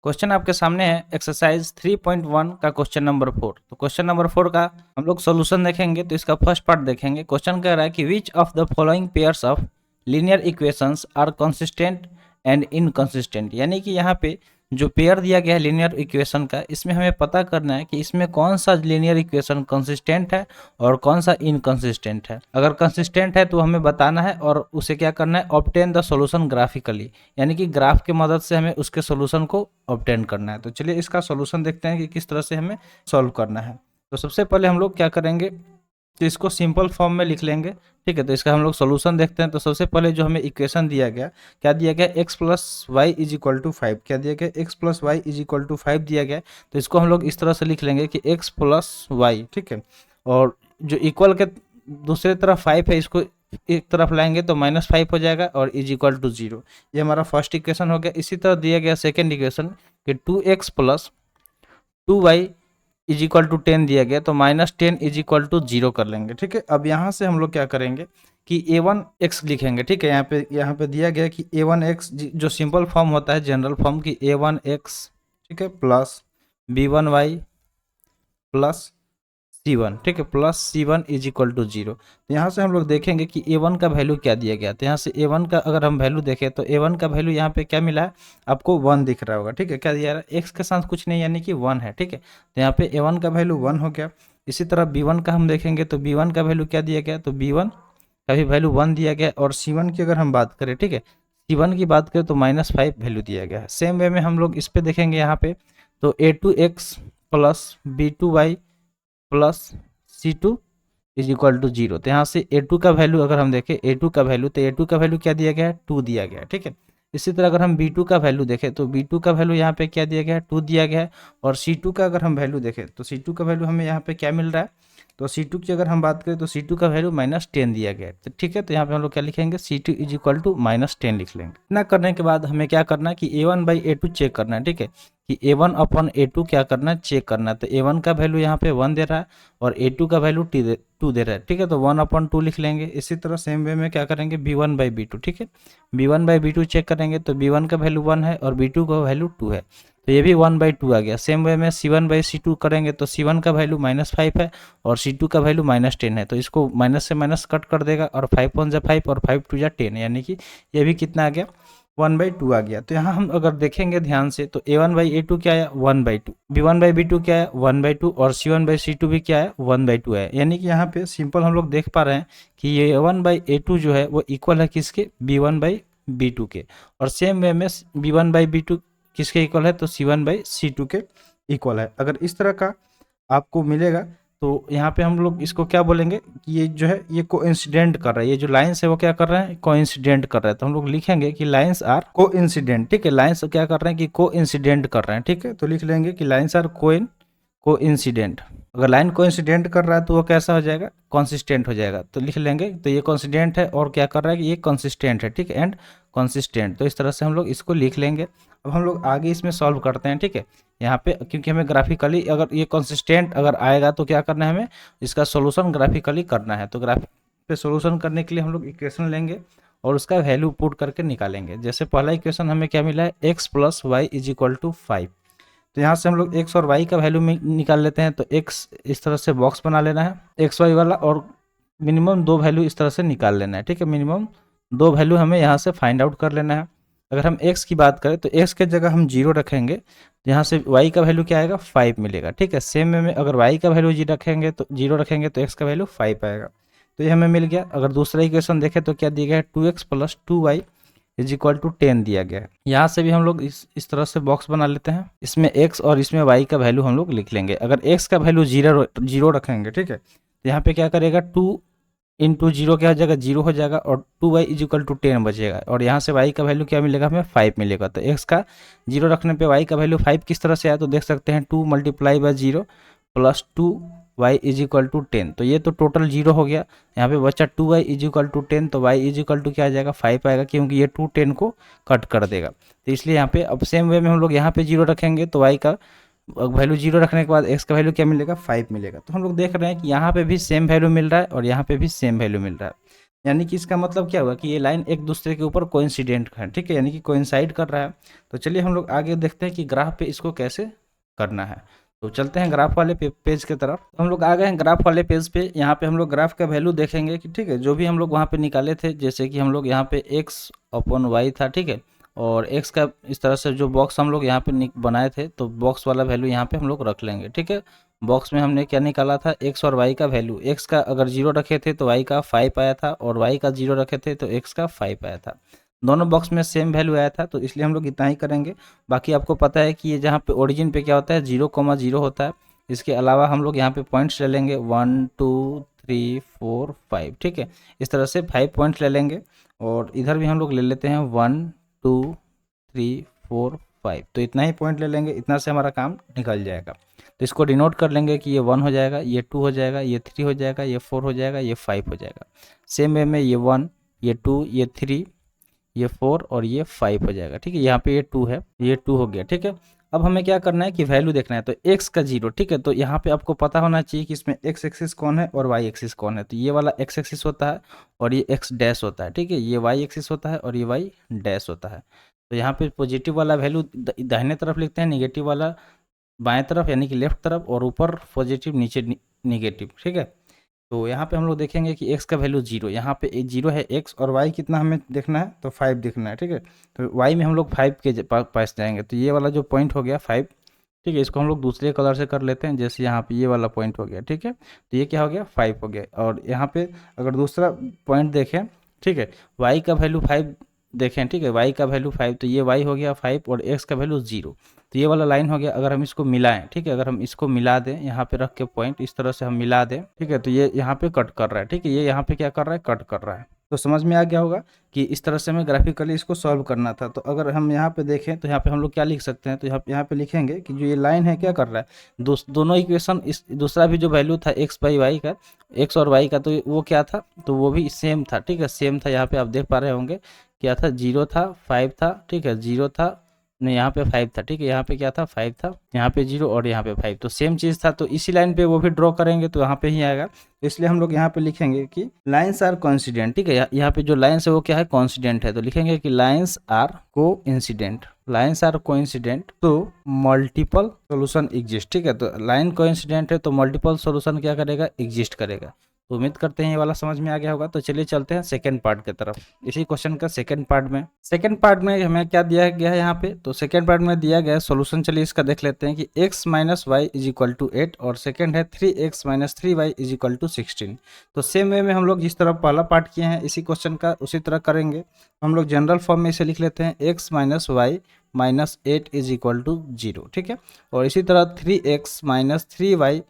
Question आपके सामने है एक्सरसाइज 3.1 का क्वेश्चन नंबर 4। तो क्वेश्चन नंबर 4 का हम लोग सॉल्यूशन देखेंगे। तो इसका फर्स्ट पार्ट देखेंगे। क्वेश्चन कह रहा है कि which of the following pairs of linear equations are consistent and inconsistent, यानी कि यहाँ पे जो पेयर दिया गया है लीनियर इक्वेशन का, इसमें हमें पता करना है कि इसमें कौन सा लीनियर इक्वेशन कंसिस्टेंट है और कौन सा इनकंसिस्टेंट है। अगर कंसिस्टेंट है तो हमें बताना है और उसे क्या करना है, ऑब्टेन द सॉल्यूशन ग्राफिकली, यानी कि ग्राफ के मदद से हमें उसके सॉल्यूशन को ऑब्टेन करना है। तो चलिए इसका सॉल्यूशन देखते हैं कि किस तरह से हमें सॉल्व करना है। तो सबसे पहले हम लोग क्या करेंगे, तो इसको सिंपल फॉर्म में लिख लेंगे। ठीक है, तो इसका हम लोग सॉल्यूशन देखते हैं। तो सबसे पहले जो हमें इक्वेशन दिया गया, क्या दिया गया, x plus y is equal to 5। क्या दिया गया, x plus y is equal to 5 दिया गया। तो इसको हम लोग इस तरह से लिख लेंगे कि x प्लस वाई, ठीक है, और जो इक्वल के दूसरे तरफ 5 है, इसको एक तरफ लाएंगे तो -5 हो जाएगा और इज इक्वल टू 0। ये हमारा फर्स्ट इक्वेशन हो गया। इसी तरह दिया गया सेकेंड इक्वेशन कि 2x plus 2y is equal to 10 दिया गया, तो -10 इज इक्वल टू 0 कर लेंगे। ठीक है, अब यहाँ से हम लोग क्या करेंगे कि a1x लिखेंगे। ठीक है, यहाँ पे दिया गया कि a1x जो सिंपल फॉर्म होता है, जनरल फॉर्म की a1x, ठीक है, प्लस b1y प्लस C1, ठीक है, plus C1 is equal to 0। तो यहाँ से हम लोग देखेंगे कि A1 का वैल्यू क्या दिया गया। तो यहाँ से A1 का अगर हम वैल्यू देखें तो A1 का वैल्यू यहाँ पे क्या मिला है, आपको 1 दिख रहा होगा। ठीक है, क्या दिया रहा है, x के साथ कुछ नहीं, यानी कि 1 है। ठीक है, तो यहाँ पे A1 का वैल्यू 1 हो गया। इसी तरह B1 का हम देखेंगे तो B1 का वैल्यू क्या दिया गया, तो B1 का भी वैल्यू 1 दिया गया। और C1 की अगर हम बात करें, ठीक है, C1 की बात करें तो -5 वैल्यू दिया गया है। सेम वे में हम लोग इस पे देखेंगे यहाँ पे, तो A2x plus B2y plus C2 is equal to 0। तो यहाँ से A2 का वैल्यू अगर हम देखें, A2 का वैल्यू, तो A2 का वैल्यू क्या दिया गया है, 2 दिया गया है। ठीक है, इसी तरह अगर हम B2 का वैल्यू देखें तो B2 का वैल्यू यहाँ पे क्या दिया गया है, 2 दिया गया है। और C2 का अगर हम वैल्यू देखें तो C2 का वैल्यू हमें यहाँ पे क्या मिल रहा है, तो C2 की अगर हम बात करें तो C2 का वैल्यू -10 दिया गया है। तो ठीक है, तो यहाँ पे हम लोग क्या लिखेंगे, C2 इज इक्वल टू -10 लिख लेंगे। इतना करने के बाद हमें क्या करना है कि A1 बाई A2 चेक करना है। ठीक है, कि A1 अपॉन A2 क्या करना है, चेक करना है। तो A1 का वैल्यू यहाँ पे 1 दे रहा है और A2 का वैल्यू 2 दे रहा है। ठीक है, तो 1/2 लिख लेंगे। इसी तरह सेम वे में क्या करेंगे, B1 बाई B2, ठीक है, B1 बाई B2 चेक करेंगे तो B1 का वैल्यू 1 है और B2 का वैल्यू 2 है, तो ये भी 1/2 आ गया। सेम वे में C1 बाई C2 करेंगे तो C1 का वैल्यू -5 है और C2 का वैल्यू -10 है, तो इसको माइनस से माइनस कट कर देगा और 5 1 जा 5 और 5 2 जा 10, यानी कि ये भी कितना आ गया, 1/2 आ गया। तो यहाँ हम अगर देखेंगे ध्यान से तो A1 बाई A2 क्या है, 1/2, B1 बाई B2 क्या है, 1/2 और C1 बाई C2 भी क्या है, 1/2 है। यानी कि यहाँ पे सिंपल हम लोग देख पा रहे हैं कि ये A1 बाई A2 जो है वो इक्वल है किसके, B1 बाई B2 के। और सेम वे में B1 बाई B2 किसके इक्वल है, तो C1 बाई C2 के इक्वल है। अगर इस तरह का आपको मिलेगा तो यहाँ पे हम लोग इसको क्या बोलेंगे कि ये जो है ये कोइंसिडेंट कर रहा है, ये जो लाइंस है वो क्या कर रहे हैं, कोइंसिडेंट कर रहा है। तो हम लोग लिखेंगे कि लाइंस आर कोइंसिडेंट। ठीक है, लाइंस क्या कर रहे हैं कि कोइंसिडेंट कर रहे हैं। ठीक है, तो लिख लेंगे कि लाइंस आर कोइंसिडेंट। अगर लाइन कोइंसिडेंट कर रहा है तो वो कैसा हो जाएगा, कंसिस्टेंट हो जाएगा। तो लिख लेंगे, तो ये कंसिस्टेंट है और क्या कर रहा है कि ये कंसिस्टेंट है। ठीक है, एंड कंसिस्टेंट। तो इस तरह से हम लोग इसको लिख लेंगे। अब हम लोग आगे इसमें सॉल्व करते हैं। ठीक है, यहाँ पे क्योंकि हमें ग्राफिकली अगर ये कंसिस्टेंट अगर आएगा तो क्या करना है, हमें इसका सॉल्यूशन ग्राफिकली करना है। तो ग्राफ पे सॉल्यूशन करने के लिए हम लोग इक्वेशन लेंगे और उसका वैल्यू पुट करके निकालेंगे। जैसे पहला इक्वेशन हमें क्या मिला है, x plus y is equal to 5। तो यहाँ से हम लोग x और y का वैल्यू निकाल लेते हैं। तो x इस तरह से बॉक्स बना लेना है एक्स वाई वाला और मिनिमम 2 वैल्यू इस तरह से निकाल लेना है। ठीक है, मिनिमम 2 वैल्यू हमें यहाँ से फाइंड आउट कर लेना है। अगर हम x की बात करें तो x के जगह हम 0 रखेंगे, यहाँ से y का वैल्यू क्या आएगा, 5 मिलेगा। ठीक है, सेम में अगर y का वैल्यू 0 रखेंगे तो x का वैल्यू 5 आएगा। तो ये हमें मिल गया। अगर दूसरा इक्वेशन देखें तो क्या दिया गया है, 2x plus 2y is equal to 10 दिया गया है। यहाँ से भी हम लोग इस तरह से बॉक्स बना लेते हैं। इसमें x और इसमें y का वैल्यू हम लोग लिख लेंगे। अगर x का वैल्यू 0 रखेंगे, ठीक है, तो यहाँ पे क्या करेगा, 2 इंटू 0 क्या हो जाएगा, 0 हो जाएगा और 2y इज इक्वल टू 10 बचेगा। और यहाँ से y का वैल्यू क्या मिलेगा, हमें 5 मिलेगा। तो x का 0 रखने पे y का वैल्यू 5 किस तरह से आया, तो देख सकते हैं 2 multiply by 0 plus 2y is equal to 10। तो ये तो टोटल 0 हो गया, यहाँ पे बचा 2y इज इक्वल टू 10। तो y इज इक्वल टू क्या आ जाएगा, 5 आएगा, क्योंकि ये 2 10 को कट कर देगा। तो इसलिए यहाँ पे अब सेम वे में हम लोग यहाँ पे 0 रखेंगे तो y का वैल्यू 0 रखने के बाद x का वैल्यू क्या मिलेगा, 5 मिलेगा। तो हम लोग देख रहे हैं कि यहाँ पे भी सेम वैल्यू मिल रहा है और यहाँ पे भी सेम वैल्यू मिल रहा है। यानी कि इसका मतलब क्या हुआ कि ये लाइन एक दूसरे के ऊपर कोइंसिडेंट है, ठीक है, यानी कि कोइंसाइड कर रहा है। तो चलिए हम लोग आगे देखते हैं कि ग्राफ पे इसको कैसे करना है। तो चलते हैं ग्राफ वाले पेज की तरफ। तो हम लोग आ गए हैं ग्राफ वाले पेज पे। यहाँ पे हम लोग ग्राफ का वैल्यू देखेंगे कि ठीक है, जो भी हम लोग वहाँ पे निकाले थे, जैसे कि हम लोग यहाँ पे x अपॉन वाई था, ठीक है, और x का इस तरह से जो बॉक्स हम लोग यहाँ पे बनाए थे, तो बॉक्स वाला वैल्यू यहाँ पे हम लोग रख लेंगे, ठीक है। बॉक्स में हमने क्या निकाला था, x और y का वैल्यू। x का अगर 0 रखे थे तो y का 5 आया था, और y का 0 रखे थे तो x का 5 आया था। दोनों बॉक्स में सेम वैल्यू आया था, तो इसलिए हम लोग इतना ही करेंगे। बाकी आपको पता है कि ये जहाँ पे ओरिजिन पे क्या होता है, 0,0 होता है। इसके अलावा हम लोग यहाँ पे पॉइंट्स ले लेंगे 1 2 3 4 5, ठीक है। इस तरह से 5 पॉइंट्स ले लेंगे, और इधर भी हम लोग ले लेते हैं 1 2 3 4 5। तो इतना ही पॉइंट ले लेंगे, इतना से हमारा काम निकल जाएगा। तो इसको डिनोट कर लेंगे कि ये 1 हो जाएगा, ये 2 हो जाएगा, ये 3 हो जाएगा, ये 4 हो जाएगा, ये 5 हो जाएगा। सेम वे में ये 1, ये 2, ये 3, ये 4 और ये 5 हो जाएगा, ठीक है। यहाँ पे ये 2 है, ये 2 हो गया, ठीक है। अब हमें क्या करना है कि वैल्यू देखना है, तो x का 0, ठीक है। तो यहाँ पे आपको पता होना चाहिए कि इसमें x एक्सिस कौन है और y एक्सिस कौन है। तो ये वाला x एक्सिस होता है और ये x डैश होता है, ठीक है। ये y एक्सिस होता है और ये y डैश होता है। तो यहाँ पे पॉजिटिव वाला वैल्यू दाहिने तरफ लिखते हैं, नेगेटिव वाला बाएं तरफ यानी कि लेफ्ट तरफ, और ऊपर पॉजिटिव नीचे निगेटिव, ठीक है। तो यहाँ पे हम लोग देखेंगे कि x का वैल्यू 0, यहाँ पे 0 है x, और y कितना हमें देखना है, तो 5 देखना है, ठीक है। तो y में हम लोग 5 के पास जाएंगे। तो ये वाला जो पॉइंट हो गया 5, ठीक है, इसको हम लोग दूसरे कलर से कर लेते हैं। जैसे यहाँ पे ये वाला पॉइंट हो गया, ठीक है। तो ये क्या हो गया, 5 हो गया। और यहाँ पे अगर दूसरा पॉइंट देखें, ठीक है, y का वैल्यू 5 देखें, ठीक है, y का वैल्यू 5, तो ये y हो गया 5 और x का वैल्यू 0। तो ये वाला लाइन हो गया। अगर हम इसको मिलाएं, ठीक है, अगर हम इसको मिला दें, यहाँ पे रख के पॉइंट इस तरह से हम मिला दें, ठीक है, तो ये यहाँ पे कट कर रहा है, ठीक है, ये यहाँ पे क्या कर रहा है, कट कर रहा है। तो समझ में आ गया होगा कि इस तरह से हमें ग्राफिकली इसको सॉल्व करना था। तो अगर हम यहाँ पे देखें तो यहाँ पे हम लोग क्या लिख सकते हैं, तो यहाँ पे लिखेंगे कि जो ये लाइन है क्या कर रहा है, दोनों इक्वेशन, इस दूसरा भी जो वैल्यू था x बाई वाई का, x और y का, तो वो क्या था, तो वो भी सेम था, ठीक है, सेम था। यहाँ पे आप देख पा रहे होंगे क्या था, 0 था, 5 था, ठीक है, 0 था, नहीं यहाँ पे 5 था, ठीक है, यहाँ पे क्या था, 5 था, यहाँ पे 0 और यहाँ पे 5, तो सेम चीज़ था। तो इसी लाइन पे वो भी ड्रॉ करेंगे तो यहाँ पे ही आएगा। तो इसलिए हम लोग यहाँ पे लिखेंगे कि लाइंस आर कोइंसिडेंट, ठीक है। यहाँ पे जो लाइंस है वो क्या है, कोइंसिडेंट है। तो लिखेंगे कि lines are coincident, lines are coincident तो मल्टीपल सोल्यूशन एग्जिस्ट, ठीक है। तो लाइन कोइंसिडेंट है तो मल्टीपल सोल्यूशन क्या करेगा, एग्जिस्ट करेगा। तो उम्मीद करते हैं ये वाला समझ में आ गया होगा। तो चलिए चलते हैं सेकंड पार्ट की तरफ। इसी क्वेश्चन का सेकंड पार्ट में हमें क्या दिया गया है यहाँ पे, तो सेकंड पार्ट में दिया गया है सॉल्यूशन। चलिए इसका देख लेते हैं कि x minus y is equal to 8 और सेकंड है 3x minus 3y is equal to 16। तो सेम वे में हम लोग जिस तरह पहला पार्ट किए हैं इसी क्वेश्चन का उसी तरह करेंगे। हम लोग जनरल फॉर्म में इसे लिख लेते हैं x minus y minus 8 is equal to 0, ठीक है। और इसी तरह 3x minus 3y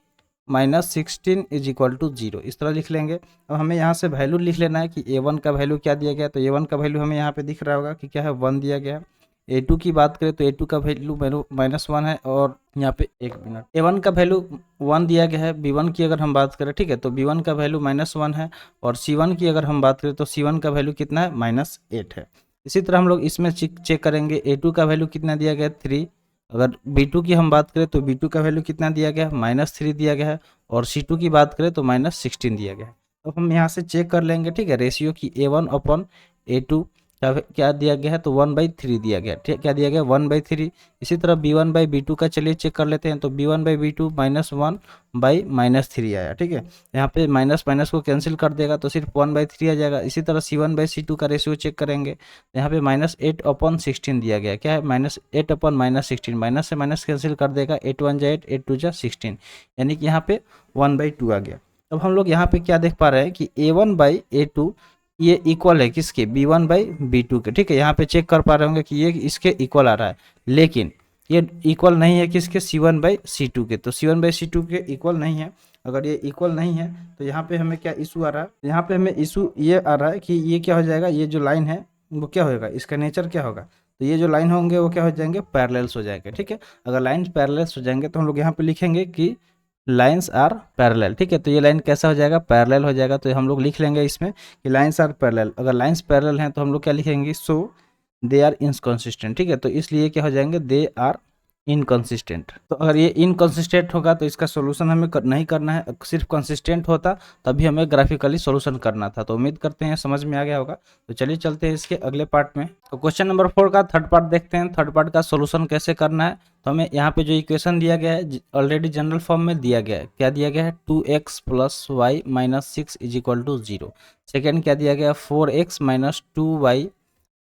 minus 16 is equal to 0, इस तरह लिख लेंगे। अब हमें यहाँ से वैल्यू लिख लेना है कि a1 का वैल्यू क्या दिया गया। तो a1 का वैल्यू हमें यहाँ पे दिख रहा होगा कि क्या है, 1 दिया गया है। a2 की बात करें तो a2 का वैल्यू -1 है, और यहाँ पे एक मिनट, a1 का वैल्यू 1 दिया गया है। b1 की अगर हम बात करें, ठीक है, तो b1 का वैल्यू -1 है, और c1 की अगर हम बात करें तो c1 का वैल्यू कितना है, -8 है। इसी तरह हम लोग इसमें चेक करेंगे, a2 का वैल्यू कितना दिया गया है, 3। अगर b2 की हम बात करें तो b2 का वैल्यू कितना दिया गया है, -3 दिया गया है, और c2 की बात करें तो -16 दिया गया है। अब हम यहाँ से चेक कर लेंगे, ठीक है, रेशियो की a1 अपॉन a2 क्या दिया गया है, तो 1/3 दिया गया, ठीक, क्या दिया गया, 1/3। इसी तरह b1/b2 का चलिए चेक कर लेते हैं। तो b1/b2 -1/-3 आया, ठीक है। यहाँ पे माइनस माइनस को कैंसिल कर देगा तो सिर्फ 1/3 आ जाएगा। इसी तरह c1/c2 का रेशियो चेक करेंगे, यहाँ पे -8/16 दिया गया, क्या है, -8/-16, माइनस से माइनस कैंसिल कर देगा, 8 1 जा 8, 8 2 जा 16, यानी कि यहाँ पे 1/2 आ गया। अब हम लोग यहाँ पे क्या देख पा रहे हैं कि a1/a2 ये इक्वल है किसके, b1/b2 के, ठीक है। यहाँ पे चेक कर पा रहे होंगे कि ये इसके इक्वल आ रहा है, लेकिन ये इक्वल नहीं है किसके, c1/c2 के। तो c1/c2 के इक्वल नहीं है। अगर ये इक्वल नहीं है तो यहाँ पे हमें क्या इशू आ रहा है, यहाँ पे हमें इशू ये आ रहा है कि ये क्या हो जाएगा, ये जो लाइन है वो क्या होगा, इसका नेचर क्या होगा, तो ये जो लाइन होंगे वो क्या हो जाएंगे, पैरेलल्स हो जाएंगे, ठीक है। अगर लाइन पैरेलल्स हो जाएंगे तो हम लोग यहाँ पे लिखेंगे कि लाइन्स आर पैरेलल, ठीक है। तो ये लाइन कैसा हो जाएगा, पैरेलल हो जाएगा। तो हम लोग लिख लेंगे इसमें कि लाइन्स आर पैरेलल। अगर लाइन्स पैरेलल हैं तो हम लोग क्या लिखेंगे, सो दे आर इनकंसिस्टेंट, ठीक है। तो इसलिए क्या हो जाएंगे, दे आर इनकंसिस्टेंट। तो अगर ये इनकंसिस्टेंट होगा तो इसका सोल्यूशन हमें नहीं करना है, सिर्फ कंसिस्टेंट होता तभी हमें ग्राफिकली सोल्यूशन करना था। तो उम्मीद करते हैं समझ में आ गया होगा। तो चलिए चलते हैं इसके अगले पार्ट में। तो क्वेश्चन नंबर 4 का थर्ड पार्ट देखते हैं। थर्ड पार्ट का सोल्यूशन कैसे करना है। तो हमें यहाँ पे जो इक्वेशन दिया गया है ऑलरेडी जनरल फॉर्म में दिया गया है। क्या दिया गया है 2x plus y minus 6 is equal to 0। Second क्या दिया गया 4x minus 2y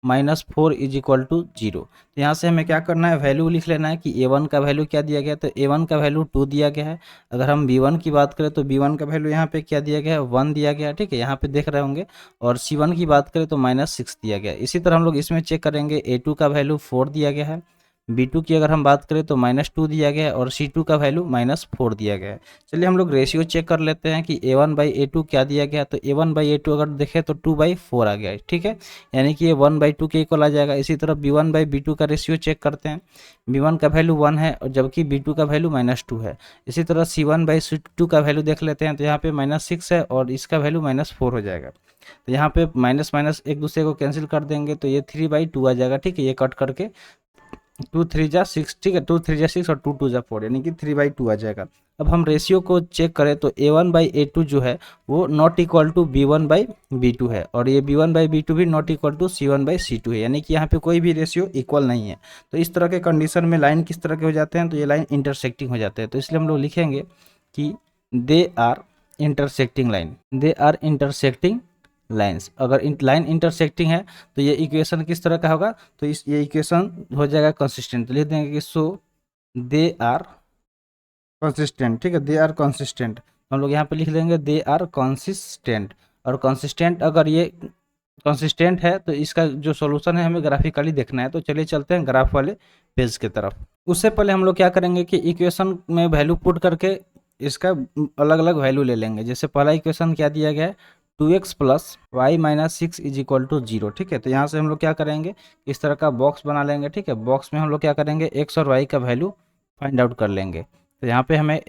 minus 4 is equal to 0। तो यहाँ से हमें क्या करना है, वैल्यू लिख लेना है कि a1 का वैल्यू क्या दिया गया। तो a1 का वैल्यू 2 दिया गया है। अगर हम b1 की बात करें तो b1 का वैल्यू यहाँ पे क्या दिया गया है 1 दिया गया है, ठीक है, यहाँ पे देख रहे होंगे। और c1 की बात करें तो -6 दिया गया है। इसी तरह हम लोग इसमें चेक करेंगे a2 का वैल्यू 4 दिया गया है, b2 की अगर हम बात करें तो -2 दिया गया है और c2 का वैल्यू -4 दिया गया है। चलिए हम लोग रेशियो चेक कर लेते हैं कि a1/a2 क्या दिया गया। तो a1/a2 अगर देखें तो 2/4 आ गया है, ठीक है, यानी कि ये 1/2 के इक्वल आ जाएगा। इसी तरह b1/b2 का रेशियो चेक करते हैं। b1 का वैल्यू 1 है और जबकि b2 का वैल्यू -2 है। इसी तरह c1/c2 का वैल्यू देख लेते हैं। तो यहाँ पे -6 है और इसका वैल्यू -4 हो जाएगा। तो यहाँ पे माइनस माइनस एक दूसरे को कैंसिल कर देंगे तो ये 3/2 आ जाएगा, ठीक है, ये कट करके 2 3 जा 6, ठीक है, 2 3 जा 6 और 2 2 जा 4 यानी कि 3/2 आ जाएगा। अब हम रेशियो को चेक करें तो a1/a2 जो है वो नॉट इक्वल टू b1/b2 है और ये b1/b2 भी नॉट इक्वल टू c1/c2 है, यानी कि यहाँ पे कोई भी रेशियो इक्वल नहीं है। तो इस तरह के कंडीशन में लाइन किस तरह के हो जाते हैं, तो ये लाइन इंटरसेक्टिंग हो जाते हैं। तो इसलिए हम लोग लिखेंगे कि they are intersecting line, they are intersecting lines. अगर लाइन इंटरसेक्टिंग है तो ये इक्वेशन किस तरह का होगा, तो ये इक्वेशन हो जाएगा कंसिस्टेंट। तो लिख देंगे कि सो दे आर कंसिस्टेंट, ठीक है, दे आर कंसिस्टेंट। हम लोग यहाँ पे लिख देंगे दे आर कंसिस्टेंट। और कंसिस्टेंट अगर ये कंसिस्टेंट है तो इसका जो सॉल्यूशन है हमें ग्राफिकली देखना है। तो चलिए चलते हैं ग्राफ वाले पेज की तरफ। उससे पहले हम लोग क्या करेंगे कि इक्वेशन में वैल्यू पुट करके इसका अलग अलग वैल्यू ले लेंगे। जैसे पहला इक्वेशन क्या दिया गया है 2x plus y minus 6 is equal to 0, ठीक है। तो यहाँ से हम लोग क्या करेंगे इस तरह का बॉक्स बना लेंगे, ठीक है। बॉक्स में हम लोग क्या करेंगे x और y का वैल्यू फाइंड आउट कर लेंगे। तो यहाँ पे हमें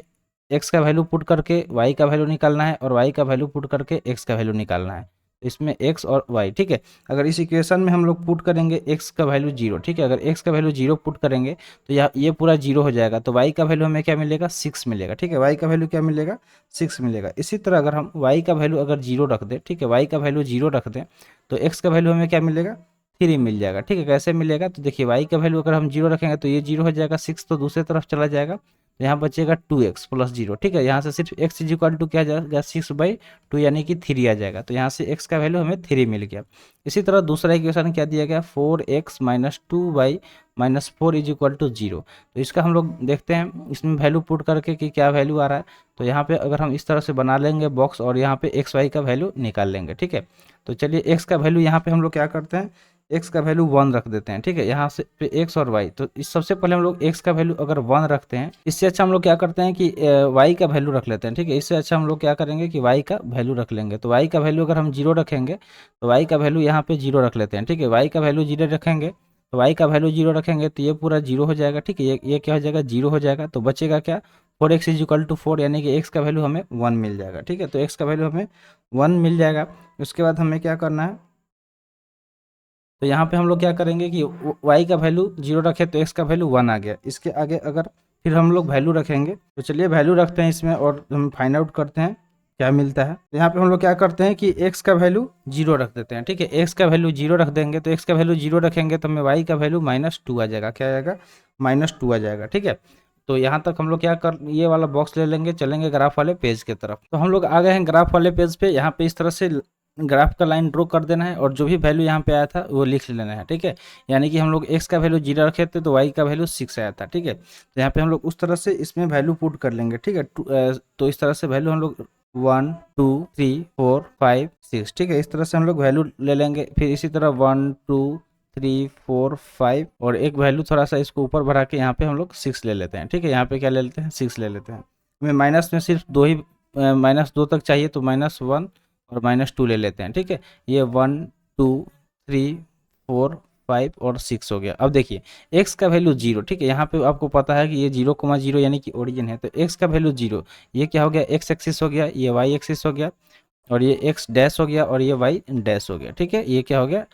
x का वैल्यू पुट करके y का वैल्यू निकालना है और y का वैल्यू पुट करके x का वैल्यू निकालना है। तो इसमें x और y, ठीक है। अगर इस इक्वेशन में हम लोग पुट करेंगे x का वैल्यू 0, ठीक है, अगर x का वैल्यू 0 पुट करेंगे तो ये पूरा 0 हो जाएगा। तो y का वैल्यू हमें क्या मिलेगा 6 मिलेगा, ठीक है, y का वैल्यू क्या मिलेगा 6 मिलेगा। इसी तरह अगर हम y का वैल्यू अगर 0 रख दें, ठीक है, y का वैल्यू 0 रख दें तो x का वैल्यू हमें क्या मिलेगा 3 मिल जाएगा, ठीक है। कैसे मिलेगा, तो देखिए y का वैल्यू अगर हम 0 रखेंगे तो ये 0 हो जाएगा, 6 तो दूसरी तरफ चला जाएगा, तो यहाँ बचेगा 2x प्लस 0, ठीक है। यहाँ से सिर्फ x इज इक्वल टू क्या जाएगा 6/2 यानी कि 3 आ जाएगा। तो यहाँ से x का वैल्यू हमें 3 मिल गया। इसी तरह दूसरा इक्वेशन क्या दिया गया 4x minus 2y minus 4 is equal to 0। तो इसका हम लोग देखते हैं इसमें वैल्यू पुट करके कि क्या वैल्यू आ रहा है। तो यहाँ पे अगर हम इस तरह से बना लेंगे बॉक्स और यहाँ पे एक्स वाई का वैल्यू निकाल लेंगे, ठीक है। तो चलिए एक्स का वैल्यू यहाँ पे हम लोग क्या करते हैं x का वैल्यू 1 रख देते हैं, ठीक है, यहाँ से पे x और y। तो इस सबसे पहले हम लोग x का वैल्यू अगर 1 रखते हैं, इससे अच्छा हम लोग क्या करते हैं कि y का वैल्यू रख लेते हैं, ठीक है। इससे अच्छा हम लोग क्या करेंगे कि y का वैल्यू रख लेंगे। तो y का वैल्यू अगर हम 0 रखेंगे तो y का वैल्यू यहाँ पे 0 रख लेते हैं, ठीक है। y का वैल्यू 0 रखेंगे तो y का वैल्यू 0 रखेंगे तो ये पूरा 0 हो जाएगा, ठीक है, ये क्या हो जाएगा 0 हो जाएगा। तो बचेगा क्या 4x इज इक्वल टू 4 यानी कि x का वैल्यू हमें 1 मिल जाएगा, ठीक है। तो x का वैल्यू हमें 1 मिल जाएगा। उसके बाद हमें क्या करना है, तो यहाँ पे हम लोग क्या करेंगे कि y का वैल्यू 0 रखे तो x का वैल्यू 1 आ गया। इसके आगे अगर फिर हम लोग वैल्यू रखेंगे तो चलिए वैल्यू रखते हैं इसमें और हम फाइंड आउट करते हैं क्या मिलता है। तो यहाँ पे हम लोग क्या करते हैं कि x का वैल्यू 0 रख देते हैं, ठीक है। x का वैल्यू 0 रख देंगे तो x का वैल्यू 0 रखेंगे तो हमें y का वैल्यू -2 आ जाएगा। क्या आएगा -2 आ जाएगा, ठीक है। तो यहाँ तक हम लोग क्या कर ये वाला बॉक्स ले लेंगे, चलेंगे ग्राफ वाले पेज की तरफ। तो हम लोग आ गए हैं ग्राफ वाले पेज पे। यहाँ पे इस तरह से ग्राफ का लाइन ड्रॉ कर देना है और जो भी वैल्यू यहाँ पे आया था वो लिख लेना है, ठीक है। यानी कि हम लोग x का वैल्यू 0 रखे थे तो y का वैल्यू 6 आया था, ठीक है। तो यहाँ पे हम लोग उस तरह से इसमें वैल्यू पुट कर लेंगे, ठीक है। तो इस तरह से वैल्यू हम लोग 1 2 3 4 5 6, ठीक है, इस तरह से हम लोग वैल्यू ले लेंगे। फिर इसी तरह 1 2 3 4 5 और एक वैल्यू थोड़ा सा इसको ऊपर बढ़ा के यहाँ पे हम लोग 6 ले लेते हैं, ठीक है। यहाँ पे क्या ले लेते हैं 6 ले लेते हैं। हमें माइनस में सिर्फ दो ही -2 तक चाहिए तो -1 और -2 ले लेते हैं, ठीक है। ये 1 2 3 4 5 और 6 हो गया। अब देखिए x का वैल्यू 0, ठीक है। यहाँ पे आपको पता है कि ये 0,0 यानी कि ओरिजिन है। तो x का वैल्यू 0, ये क्या हो गया x एक्सिस हो गया, ये y एक्सिस हो गया और ये x डैश हो गया और ये y डैश हो गया, ठीक है। ये क्या हो गया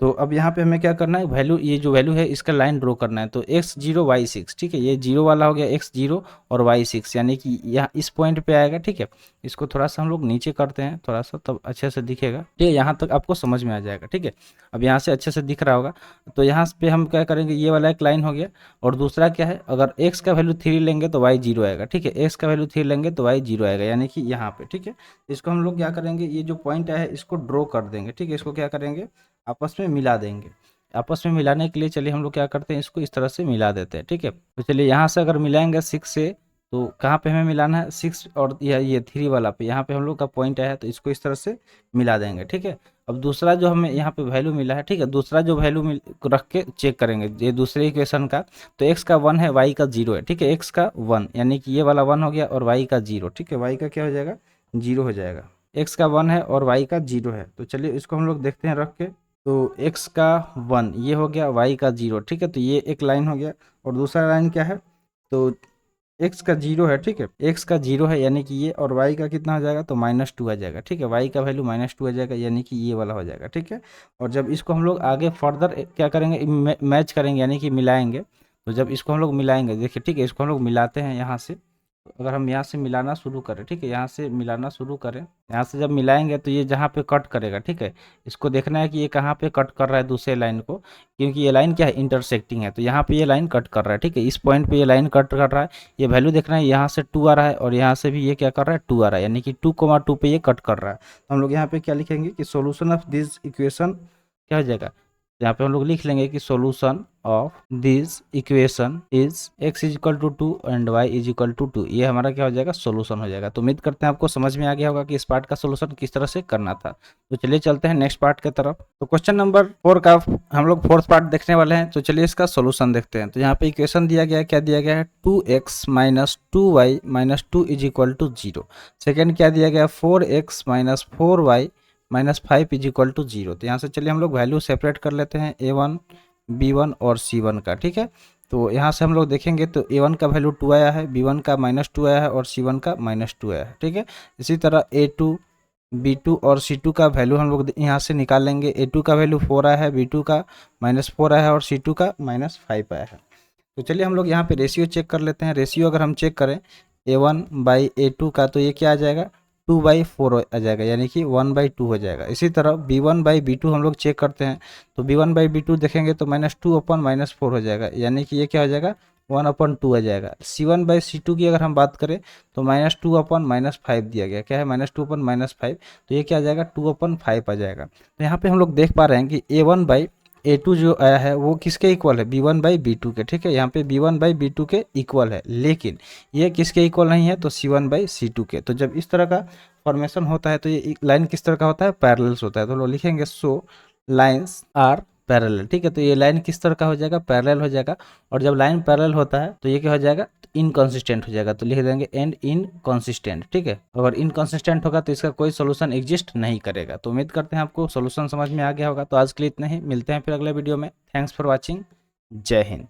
तो अब यहाँ पे हमें क्या करना है, वैल्यू, ये जो वैल्यू है इसका लाइन ड्रॉ करना है। तो x0 y6, ठीक है, ये 0 वाला हो गया x0 और y6, यानी कि यहाँ इस पॉइंट पे आएगा, ठीक है। इसको थोड़ा सा हम लोग नीचे करते हैं थोड़ा सा, तब अच्छे से दिखेगा, ठीक है, यहाँ तक आपको समझ में आ जाएगा, ठीक है। अब यहाँ से अच्छे से दिख रहा होगा। तो यहाँ पे हम क्या करेंगे, ये वाला एक लाइन हो गया, और दूसरा क्या है, अगर x का वैल्यू 3 लेंगे तो y 0 आएगा, ठीक है, x का वैल्यू 3 लेंगे तो y 0 आएगा, यानी कि यहाँ पे, ठीक है। इसको हम लोग क्या करेंगे, ये जो पॉइंट आया है इसको ड्रॉ कर देंगे, ठीक है। इसको क्या करेंगे, आपस में मिला देंगे। आपस में मिलाने के लिए चलिए हम लोग क्या करते हैं, इसको इस तरह से मिला देते हैं, ठीक है। तो चलिए यहाँ से अगर मिलाएंगे 6 से, तो कहाँ पे हमें मिलाना है, 6 और ये 3 वाला पे, यहाँ पे हम लोग का पॉइंट आया है, तो इसको इस तरह से मिला देंगे, ठीक है। अब दूसरा जो हमें यहाँ पे वैल्यू मिला है, ठीक है, दूसरा जो वैल्यू रख के चेक करेंगे ये दूसरे इक्वेशन का। तो x का 1 है, y का 0 है, ठीक है, x का 1 यानी कि ये वाला 1 हो गया, और y का 0, ठीक है, y का क्या हो जाएगा, 0 हो जाएगा। x का 1 है और y का 0 है, तो चलिए इसको हम लोग देखते हैं रख के। तो x का 1 ये हो गया, y का 0, ठीक है, तो ये एक लाइन हो गया। और दूसरा लाइन क्या है, तो x का 0 है, ठीक है, x का 0 है यानी कि ये, और y का कितना हो जाएगा, तो -2 आ जाएगा, ठीक है, y का वैल्यू -2 आ जाएगा, यानी कि ये वाला हो जाएगा, ठीक है। और जब इसको हम लोग आगे फर्दर क्या करेंगे, मैच करेंगे, यानी कि मिलाएंगे। तो जब इसको हम लोग मिलाएंगे, देखिए, ठीक है, इसको हम लोग मिलाते हैं यहाँ से। तो अगर हम यहाँ से मिलाना शुरू करें, ठीक है, यहाँ से मिलाना शुरू करें, यहाँ से जब मिलाएंगे तो ये जहाँ पे कट करेगा, ठीक है, इसको देखना है कि ये कहाँ पे कट कर रहा है दूसरे लाइन को, क्योंकि ये लाइन क्या है, इंटरसेक्टिंग है। तो यहाँ पे ये लाइन कट कर रहा है, ठीक है, इस पॉइंट पे ये लाइन कट कर रहा है। ये वैल्यू देखना है, यहाँ से 2 आ रहा है, और यहाँ से भी ये क्या कर रहा है, 2 आ रहा है, यानी कि 2,2 पे ये कट कर रहा है। तो हम लोग यहाँ पे क्या लिखेंगे कि सोल्यूशन ऑफ दिस इक्वेशन क्या हो जाएगा, यहाँ पे हम लोग लिख लेंगे कि solution of this equation is x is equal to 2 and y is equal to 2। ये हमारा क्या हो जाएगा, सॉल्यूशन हो जाएगा। तो उम्मीद करते हैं आपको समझ में आ गया होगा कि इस पार्ट का सॉल्यूशन किस तरह से करना था। तो चलिए चलते हैं नेक्स्ट पार्ट की तरफ। तो क्वेश्चन नंबर 4 का हम लोग फोर्थ पार्ट देखने वाले हैं। तो चलिए इसका सॉल्यूशन देखते हैं। तो यहाँ पे इक्वेशन दिया गया है, क्या दिया गया है, 2x minus 2y minus 2 is equal to 0। Second क्या दिया गया, 4x minus 4y -5 is equal to 0। तो यहाँ से चलिए हम लोग वैल्यू सेपरेट कर लेते हैं, a1 b1 और c1 का, ठीक है। तो यहाँ से हम लोग देखेंगे तो a1 का वैल्यू 2 आया है, b1 का -2 आया है, और c1 का -2 आया है, ठीक है। इसी तरह a2 b2 और c2 का वैल्यू हम लोग यहाँ से निकाल लेंगे। a2 का वैल्यू 4 आया है, b2 का -4 आया है, और c2 का -5 आया है। तो चलिए हम लोग यहाँ पे रेशियो चेक कर लेते हैं। रेशियो अगर हम चेक करें a1/a2 का, तो ये क्या आ जाएगा, 2/4 आ जाएगा, यानी कि 1/2 हो जाएगा। इसी तरह b1/b2 हम लोग चेक करते हैं। तो b1/b2 देखेंगे तो -2/-4 हो जाएगा, यानी कि ये क्या हो जाएगा, 1/2 आ जाएगा। c1/c2 की अगर हम बात करें तो -2/-5 दिया गया, क्या है, -2/-5, तो ये क्या आ जाएगा, 2/5 आ जाएगा। तो यहाँ पे हम लोग देख पा रहे हैं कि a1/a2 जो आया है वो किसके इक्वल है, b1/b2 के, ठीक है। यहाँ पे b1/b2 के इक्वल है, लेकिन ये किसके इक्वल नहीं है, तो c1/c2 के। तो जब इस तरह का फॉर्मेशन होता है तो ये लाइन किस तरह का होता है, पैरेलल्स होता है। तो लोग लिखेंगे सो लाइन्स आर पैरेलल, ठीक है। तो ये लाइन किस तरह का हो जाएगा, पैरेलल हो जाएगा। और जब लाइन पैरेलल होता है तो ये क्या हो जाएगा, इनकंसिस्टेंट हो जाएगा। तो लिख देंगे एंड इनकंसिस्टेंट, ठीक है। अगर इनकंसिस्टेंट होगा तो इसका कोई सोल्यूशन एग्जिस्ट नहीं करेगा। तो उम्मीद करते हैं आपको सोल्यूशन समझ में आ गया होगा। तो आज के लिए इतना ही, मिलते हैं फिर अगले वीडियो में। थैंक्स फॉर वॉचिंग, जय हिंद।